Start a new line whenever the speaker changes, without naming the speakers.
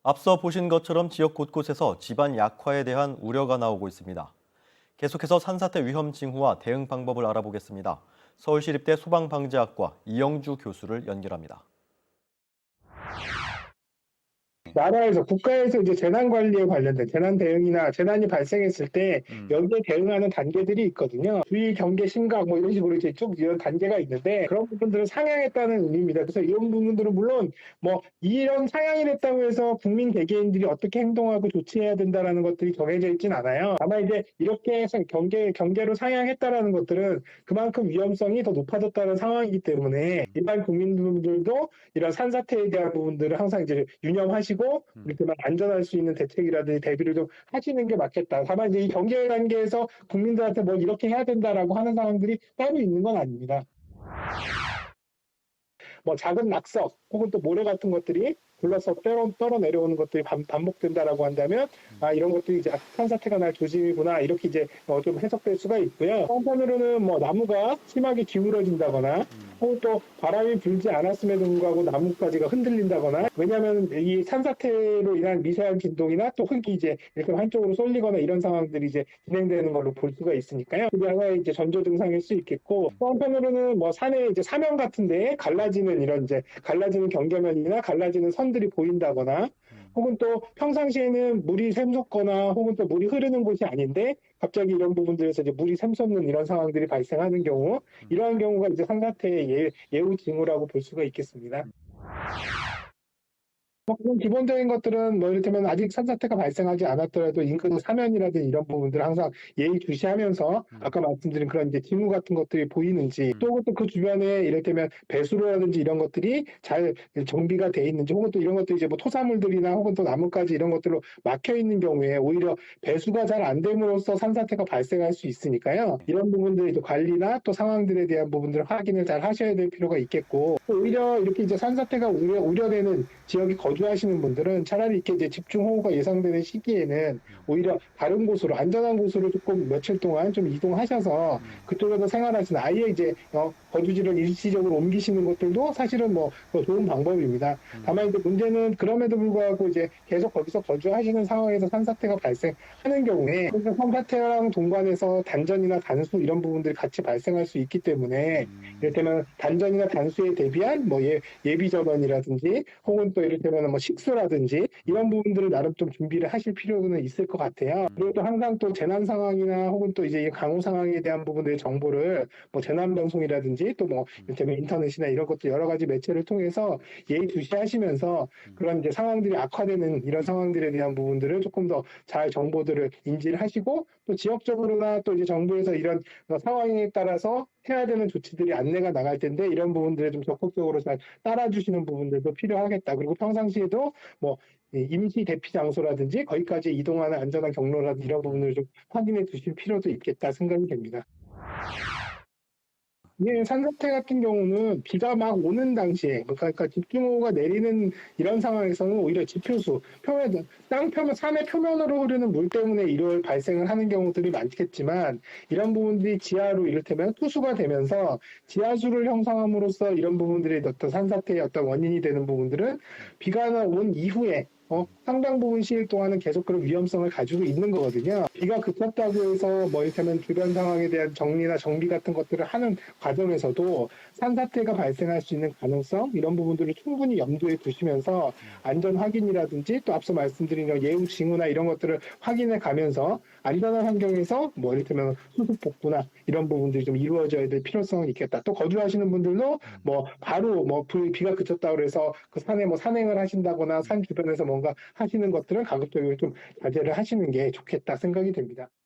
앞서 보신 것처럼 지역 곳곳에서 집안 약화에 대한 우려가 나오고 있습니다. 계속해서 산사태 위험 징후와 대응 방법을 알아보겠습니다. 서울시립대 소방방재학과 이영주 교수를 연결합니다.
나라에서 국가에서 이제 재난 관리에 관련된 재난 대응이나 재난이 발생했을 때 여기에 대응하는 단계들이 있거든요. 주의, 경계, 심각 뭐 이런 식으로 이제 쭉 이런 단계가 있는데 그런 부분들을 상향했다는 의미입니다. 그래서 이런 부분들은 물론 뭐 이런 상향이 됐다고 해서 국민 개개인들이 어떻게 행동하고 조치해야 된다라는 것들이 정해져 있진 않아요. 다만 이제 이렇게 해서 경계로 상향했다라는 것들은 그만큼 위험성이 더 높아졌다는 상황이기 때문에 일반 국민들도 이런 산사태에 대한 부분들을 항상 이제 유념하시고 이렇게 안전할 수 있는 대책이라든지 대비를 좀 하시는 게 맞겠다. 다만 이제 이 경계 단계에서 국민들한테 뭐 이렇게 해야 된다라고 하는 상황들이 따로 있는 건 아닙니다. 뭐 작은 낙석 혹은 또 모래 같은 것들이 굴러서 떨어 내려오는 것들이 반복된다라고 한다면 이런 것들이 이제 산사태가 날 조짐이구나 이렇게 이제 좀 해석될 수가 있고요. 한편으로는 뭐 나무가 심하게 기울어진다거나 혹은 또 바람이 불지 않았음에도 불구하고 나뭇가지가 흔들린다거나 왜냐하면 이 산사태로 인한 미세한 진동이나 또 흙이 이제 이렇게 한쪽으로 쏠리거나 이런 상황들이 이제 진행되는 걸로 볼 수가 있으니까요. 그게 하나의 이제 전조 증상일 수 있겠고 또 한편으로는 뭐 산의 이제 사면 같은데 갈라지는 이런 이제 갈라지는 경계면이나 갈라지는 선들이 보인다거나 혹은 또 평상시에는 물이 샘솟거나 혹은 또 물이 흐르는 곳이 아닌데 갑자기 이런 부분들에서 이제 물이 샘솟는 이런 상황들이 발생하는 경우 이러한 경우가 이제 산사태의 예후 징후라고 볼 수가 있겠습니다. 그런 기본적인 것들은 뭐 이를테면 아직 산사태가 발생하지 않았더라도 인근 사면이라든지 이런 부분들을 항상 예의주시하면서 아까 말씀드린 그런 이제 징후 같은 것들이 보이는지 또 그 주변에 이를테면 배수로라든지 이런 것들이 잘 정비가 돼 있는지 혹은 또 이런 것들이 이제 뭐 토사물들이나 혹은 또 나뭇가지 이런 것들로 막혀 있는 경우에 오히려 배수가 잘 안 됨으로써 산사태가 발생할 수 있으니까요. 이런 부분들의 관리나 또 상황들에 대한 부분들을 확인을 잘 하셔야 될 필요가 있겠고 오히려 이렇게 이제 산사태가 우려되는 지역에 거주하시는 분들은 차라리 이렇게 이제 집중호우가 예상되는 시기에는 오히려 다른 곳으로 안전한 곳으로 조금 며칠 동안 좀 이동하셔서 그쪽에서 생활하시는 아예 이제 거주지를 일시적으로 옮기시는 것들도 사실은 뭐 좋은 방법입니다. 다만 이제 문제는 그럼에도 불구하고 이제 계속 거기서 거주하시는 상황에서 산사태가 발생하는 경우에 산사태랑 동반해서 단전이나 단수 이런 부분들이 같이 발생할 수 있기 때문에 이를테면 단전이나 단수에 대비한 뭐 예비 전원이라든지 혹은 또 이를테면 뭐 식수라든지 이런 부분들을 나름 좀 준비를 하실 필요는 있을 것 같아요. 그리고 또 항상 또 재난 상황이나 혹은 또 이제 강우 상황에 대한 부분들의 정보를 뭐 재난 방송이라든지 또 뭐 이를테면 인터넷이나 이런 것도 여러 가지 매체를 통해서 예의주시하시면서 그런 이제 상황들이 악화되는 이런 상황들에 대한 부분들을 조금 더 잘 정보들을 인지를 하시고 또 지역적으로나 또 이제 정부에서 이런 상황에 따라서 해야 되는 조치들이 안내가 나갈 텐데 이런 부분들을 좀 적극적으로 잘 따라주시는 부분들도 필요하겠다. 그리고 평상시에도 뭐 임시 대피 장소라든지 거기까지 이동하는 안전한 경로라든지 이런 부분을 좀 확인해 두실 필요도 있겠다 생각이 됩니다. 예, 산사태 같은 경우는 비가 막 오는 당시에, 그러니까 집중호우가 내리는 이런 상황에서는 오히려 지표수, 땅 표면, 산의 표면으로 흐르는 물 때문에 이를 발생을 하는 경우들이 많겠지만, 이런 부분들이 지하로 이를테면 투수가 되면서 지하수를 형성함으로써 이런 부분들이 어떤 산사태의 어떤 원인이 되는 부분들은 비가 온 이후에 상당 부분 시일 동안은 계속 그런 위험성을 가지고 있는 거거든요. 비가 그쳤다고 해서 뭐 이를테면 주변 상황에 대한 정리나 정비 같은 것들을 하는 과정에서도 산사태가 발생할 수 있는 가능성 이런 부분들을 충분히 염두에 두시면서 안전 확인이라든지 또 앞서 말씀드린 예우 징후나 이런 것들을 확인해 가면서 안전한 환경에서 뭐 이를테면 수습 복구나 이런 부분들이 좀 이루어져야 될 필요성이 있겠다. 또 거주하시는 분들도 뭐 바로 뭐 비가 그쳤다고 해서 그 산에 뭐 산행을 하신다거나 산 주변에서 뭔가 하시는 것들은 가급적이로 좀 자제를 하시는 게 좋겠다 생각이 됩니다.